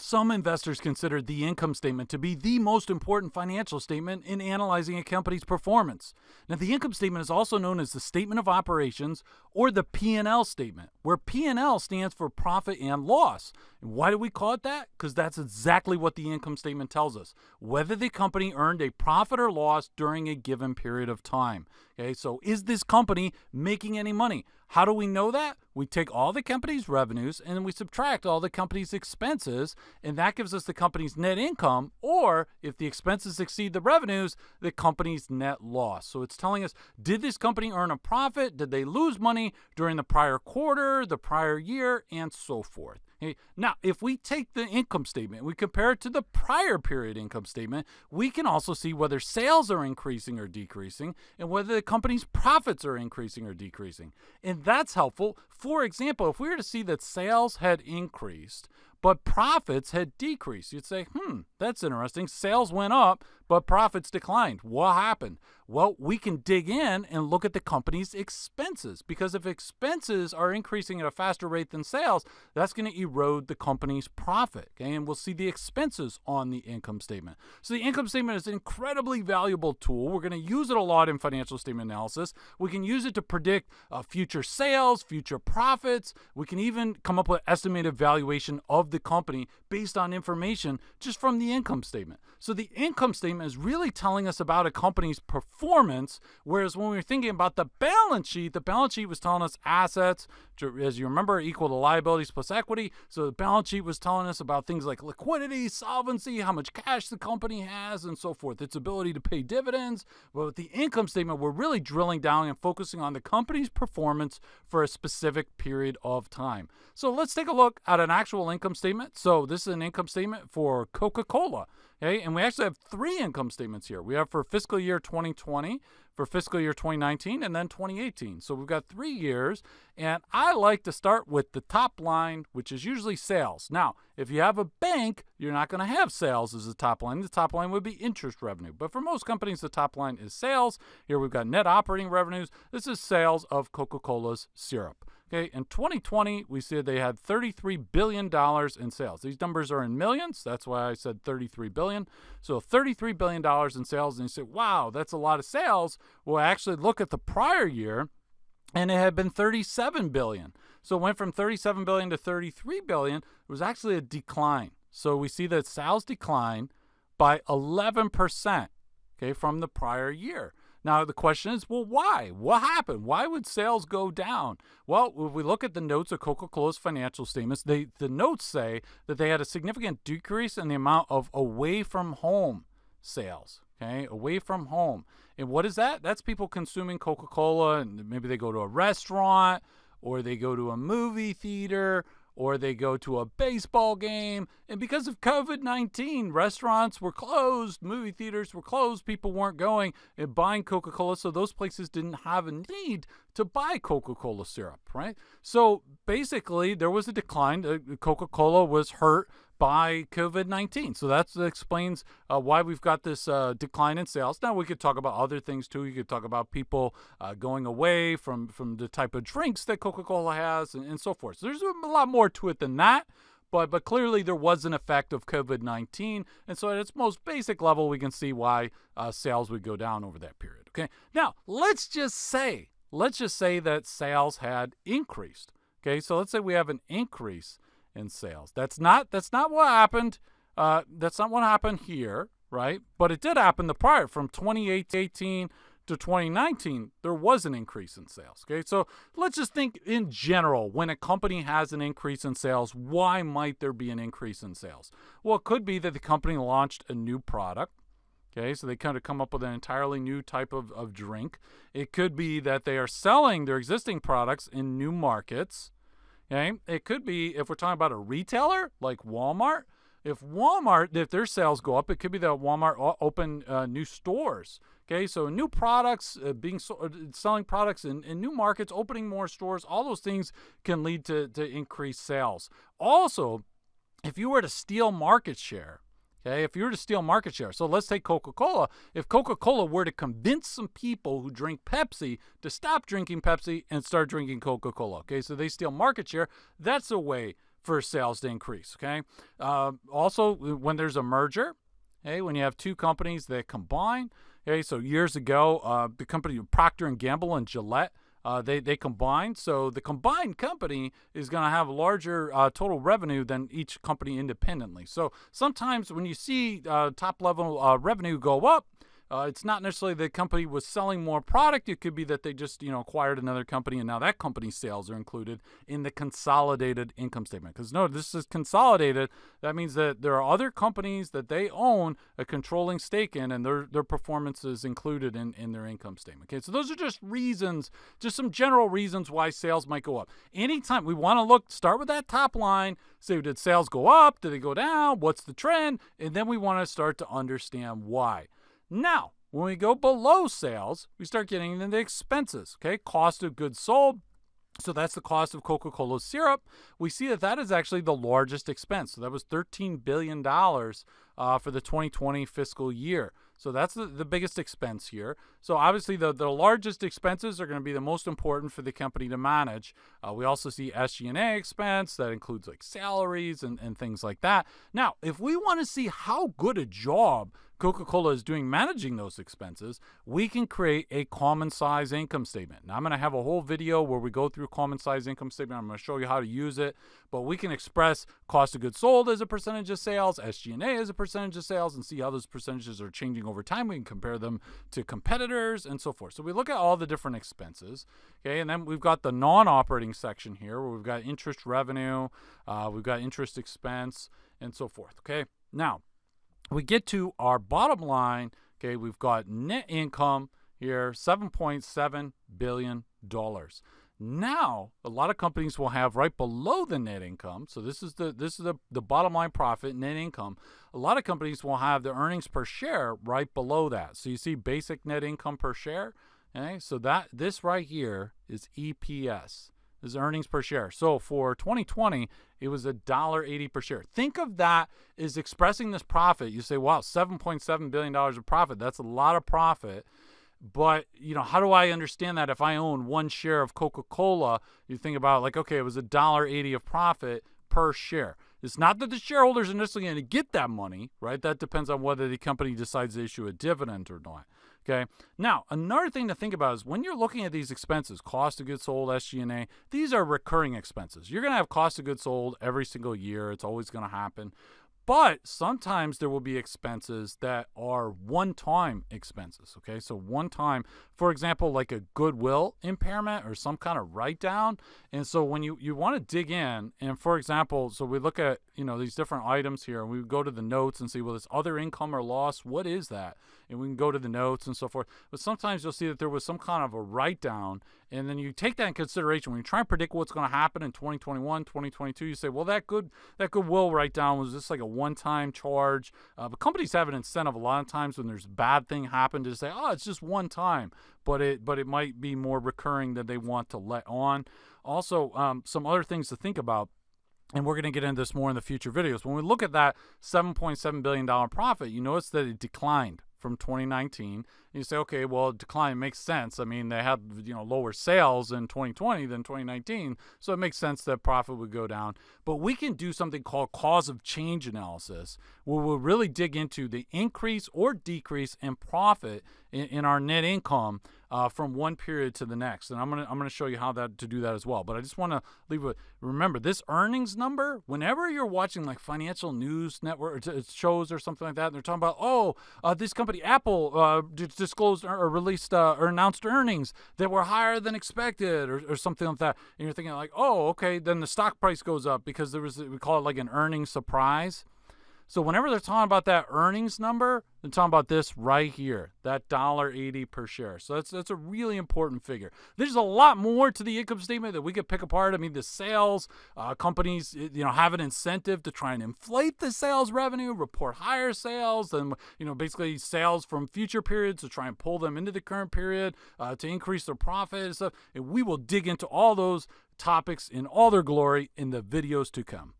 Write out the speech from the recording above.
Some investors consider the income statement to be the most important financial statement in analyzing a company's performance. Now, the income statement is also known as the statement of operations or the P&L statement, where P&L stands for profit and loss. And why do we call it that? Because that's exactly what the income statement tells us, whether the company earned a profit or loss during a given period of time. Okay, so is this company making any money? How do we know that? We take all the company's revenues and then we subtract all the company's expenses, and that gives us the company's net income, or if the expenses exceed the revenues, the company's net loss. So it's telling us, did this company earn a profit? Did they lose money during the prior quarter, the prior year, and so forth? Okay. Now, if we take the income statement, we compare it to the prior period income statement, we can also see whether sales are increasing or decreasing and whether the company's profits are increasing or decreasing. And that's helpful. For example, if we were to see that sales had increased, but profits had decreased, you'd say, that's interesting. Sales went up, but profits declined. What happened? Well, we can dig in and look at the company's expenses, because if expenses are increasing at a faster rate than sales, that's going to erode the company's profit. Okay? And we'll see the expenses on the income statement. So the income statement is an incredibly valuable tool. We're going to use it a lot in financial statement analysis. We can use it to predict future sales, future profits. We can even come up with estimated valuation of the company based on information just from the income statement. So the income statement is really telling us about a company's performance, whereas when we were thinking about the balance sheet was telling us assets, as you remember, equal to liabilities plus equity. So the balance sheet was telling us about things like liquidity, solvency, how much cash the company has, and so forth, its ability to pay dividends. But with the income statement, we're really drilling down and focusing on the company's performance for a specific period of time. So let's take a look at an actual income statement. So this is an income statement for Coca-Cola. Okay, and we actually have three income statements here. We have for fiscal year 2020, for fiscal year 2019, and then 2018. So we've got 3 years, and I like to start with the top line, which is usually sales. Now, if you have a bank, you're not going to have sales as the top line. The top line would be interest revenue. But for most companies, the top line is sales. Here we've got net operating revenues. This is sales of Coca-Cola's syrup. Okay, in 2020, we said they had $33 billion in sales. These numbers are in millions. That's why I said $33 billion. So $33 billion in sales. And you say, wow, that's a lot of sales. Well, actually look at the prior year, and it had been $37 billion. So it went from $37 billion to $33 billion. It was actually a decline. So we see that sales declined by 11%, okay, from the prior year. Now, the question is, well, why? What happened? Why would sales go down? Well, if we look at the notes of Coca-Cola's financial statements, the notes say that they had a significant decrease in the amount of away-from-home sales, okay, away from home. And what is that? That's people consuming Coca-Cola, and maybe they go to a restaurant, or they go to a movie theater, or they go to a baseball game. And because of COVID-19, restaurants were closed, movie theaters were closed, people weren't going and buying Coca-Cola, so those places didn't have a need to buy Coca-Cola syrup, right? So basically, there was a decline. Coca-Cola was hurt by COVID-19. So that explains why we've got this decline in sales. Now, we could talk about other things too. You could talk about people going away from the type of drinks that Coca-Cola has and so forth. So there's a lot more to it than that. But clearly there was an effect of COVID-19. And so at its most basic level, we can see why sales would go down over that period. Okay. Now, let's just say that sales had increased. Okay. So let's say we have an increase in sales. That's not what happened. That's not what happened here, right? But it did happen the prior, from 2018 to 2019, there was an increase in sales. Okay, so let's just think in general, when a company has an increase in sales, why might there be an increase in sales? Well, it could be that the company launched a new product. Okay, so they kind of come up with an entirely new type of drink. It could be that they are selling their existing products in new markets. Okay, it could be, if we're talking about a retailer like Walmart, if their sales go up, it could be that Walmart open new stores. Okay, so new products, selling products in new markets, opening more stores, all those things can lead to increased sales. Also, if you were to steal market share, so let's take Coca-Cola. If Coca-Cola were to convince some people who drink Pepsi to stop drinking Pepsi and start drinking Coca-Cola, okay, so they steal market share, that's a way for sales to increase. Okay. Also, when there's a merger, okay, when you have two companies that combine. Okay, so years ago, the company Procter and Gamble and Gillette. They combined, so the combined company is going to have larger total revenue than each company independently. So sometimes when you see top level revenue go up, it's not necessarily the company was selling more product. It could be that they just, acquired another company, and now that company's sales are included in the consolidated income statement. Because no, this is consolidated. That means that there are other companies that they own a controlling stake in, and their performance is included in their income statement. Okay, so those are just reasons, just some general reasons why sales might go up. Anytime we want to start with that top line, say, did sales go up? Did they go down? What's the trend? And then we want to start to understand why. Now, when we go below sales, we start getting into the expenses, okay? Cost of goods sold. So that's the cost of Coca-Cola syrup. We see that is actually the largest expense. So that was $13 billion for the 2020 fiscal year. So that's the biggest expense here. So obviously the largest expenses are going to be the most important for the company to manage. We also see SG&A expense. That includes like salaries and things like that. Now, if we want to see how good a job Coca-Cola is doing managing those expenses, we can create a common size income statement. Now, I'm going to have a whole video where we go through common size income statement. I'm going to show you how to use it, but we can express cost of goods sold as a percentage of sales, SG&A as a percentage of sales, and see how those percentages are changing over time. We can compare them to competitors and so forth. So we look at all the different expenses, okay, and then we've got the non-operating section here where we've got interest revenue, we've got interest expense, and so forth, okay? Now, we get to our bottom line, okay, we've got net income here, $7.7 billion. Now, a lot of companies will have right below the net income, so this is the bottom line profit, net income. A lot of companies will have the earnings per share right below that. So you see basic net income per share, okay? So this right here is EPS. Is earnings per share. So for 2020, it was $1.80 per share. Think of that as expressing this profit. You say, wow, $7.7 billion of profit. That's a lot of profit. But, how do I understand that if I own one share of Coca-Cola? You think about like, okay, it was $1.80 of profit per share. It's not that the shareholders are necessarily going to get that money, right? That depends on whether the company decides to issue a dividend or not. Okay. Now, another thing to think about is when you're looking at these expenses, cost of goods sold, SG&A, these are recurring expenses. You're going to have cost of goods sold every single year. It's always going to happen. But sometimes there will be expenses that are one-time expenses, okay? So one-time, for example, like a goodwill impairment or some kind of write-down. And so when you want to dig in, and for example, so we look at, these different items here, and we go to the notes and see, well, this other income or loss, what is that? And we can go to the notes and so forth. But sometimes you'll see that there was some kind of a write-down, and then you take that in consideration. When you try and predict what's going to happen in 2021, 2022, you say, well, that goodwill write-down was just like a one-time charge. But companies have an incentive a lot of times when there's a bad thing happen to say, oh, it's just one time. But it might be more recurring than they want to let on. Also, some other things to think about, and we're going to get into this more in the future videos. When we look at that $7.7 billion profit, you notice that it declined from 2019. You say, okay, well, decline makes sense. I mean, they had lower sales in 2020 than 2019, so it makes sense that profit would go down. But we can do something called cause of change analysis, where we'll really dig into the increase or decrease in profit in our net income from one period to the next. And I'm gonna show you how to do that as well. But I just want to leave with, remember, this earnings number, whenever you're watching like financial news network shows or something like that, and they're talking about, this company Apple disclosed or released or announced earnings that were higher than expected or something like that, and you're thinking like, oh, okay, then the stock price goes up because we call it like an earnings surprise. So whenever they're talking about that earnings number, they're talking about this right here, that $1.80 per share. So that's a really important figure. There's a lot more to the income statement that we could pick apart. I mean, the sales, companies, have an incentive to try and inflate the sales revenue, report higher sales, and basically sales from future periods to try and pull them into the current period to increase their profit and stuff. And we will dig into all those topics in all their glory in the videos to come.